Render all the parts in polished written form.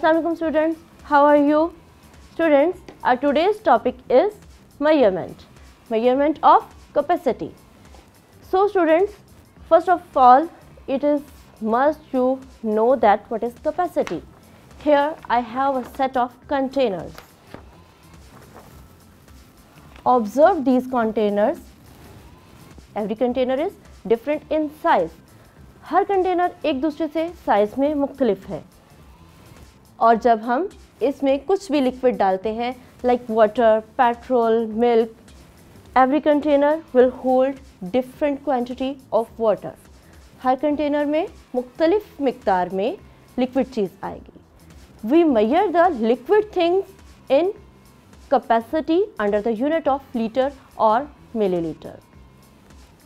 Assalamu alaikum students, how are you? Students, our today's topic is measurement of capacity. So students, first of all, it is must you know that what is capacity. Here I have a set of containers. Observe these containers. Every container is different in size. Her container एक दूसरे से size में मुख्तलिफ है और जब हम इसमें कुछ भी लिक्विड डालते हैं like water, petrol, milk, every container will hold different quantity of water. हर कंटेनर में मुख्तलिफ मिकदार में लिक्विड चीज़ आएगी. We measure the liquid things in capacity under the unit of liter or milliliter.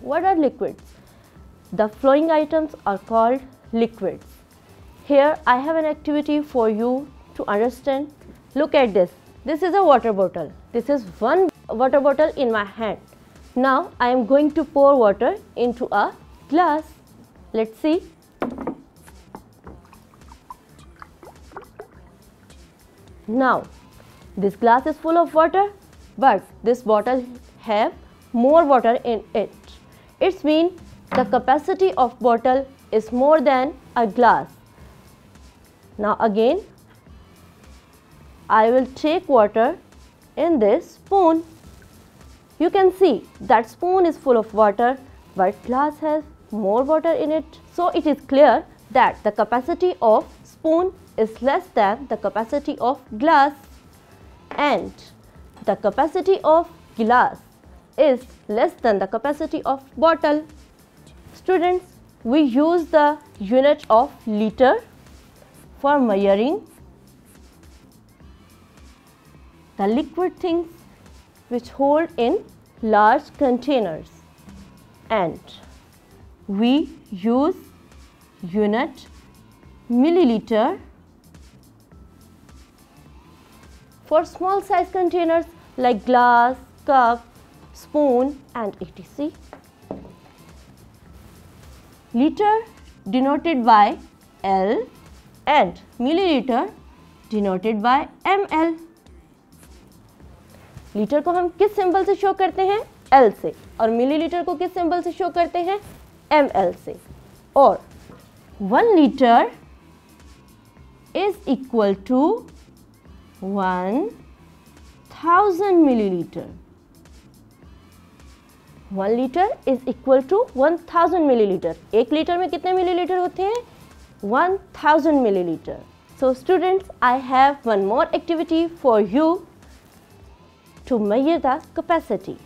What are liquids? The flowing items are called liquids. Here I have an activity for you to understand. Look at this. This is a water bottle. This is one water bottle in my hand. Now I am going to pour water into a glass. Let's see. Now this glass is full of water, but this bottle have more water in it. It means the capacity of bottle is more than a glass. Now again, I will take water in this spoon. You can see that spoon is full of water, but glass has more water in it. So it is clear that the capacity of spoon is less than the capacity of glass. And the capacity of glass is less than the capacity of bottle. Students, we use the unit of liter for measuring the liquid things which hold in large containers, and we use unit milliliter for small size containers like glass, cup, spoon and etc. Liter denoted by L and milliliter denoted by ml. Litre को हम किस symbol से show करते हैं? L से. और millilitre को किस सिंबल से शो करते हैं? ml से. और 1 liter is equal to 1000 milliliter. 1 liter is equal to 1000 milliliter. 1 litre में कितने मिलीलीटर होते हैं? 1000 milliliter. So students, I have one more activity for you to measure the capacity.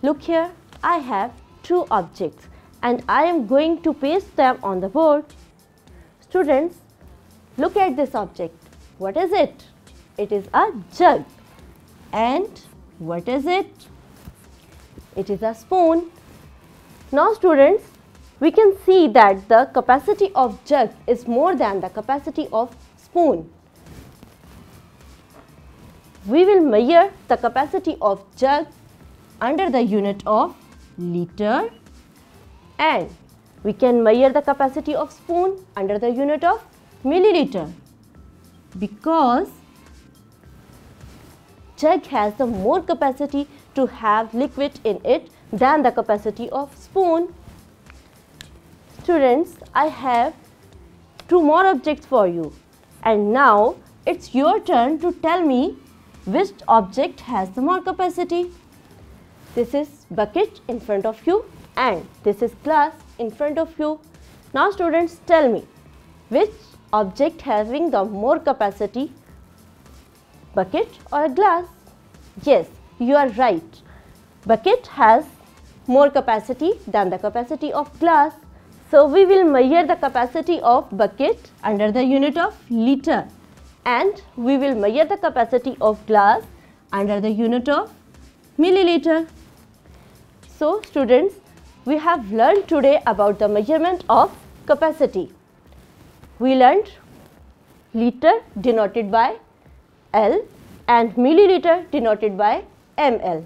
Look here, I have two objects and I am going to paste them on the board. Students, look at this object. What is it? It is a jug. And what is it? It is a spoon. Now students, we can see that the capacity of jug is more than the capacity of spoon. We will measure the capacity of jug under the unit of liter, and we can measure the capacity of spoon under the unit of milliliter, because jug has the more capacity to have liquid in it than the capacity of spoon. Students, I have two more objects for you, and now it's your turn to tell me which object has the more capacity. This is bucket in front of you and this is glass in front of you. Now students, tell me which object having the more capacity, bucket or a glass? Yes, you are right. Bucket has more capacity than the capacity of glass. So we will measure the capacity of bucket under the unit of liter, and we will measure the capacity of glass under the unit of milliliter. So students, we have learned today about the measurement of capacity. We learned liter denoted by L and milliliter denoted by ml,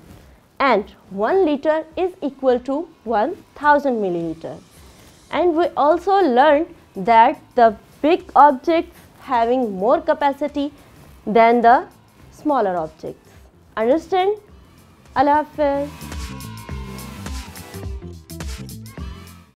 and 1 liter is equal to 1000 milliliter. And we also learned that the big objects having more capacity than the smaller objects. Understand? Allah Hafiz.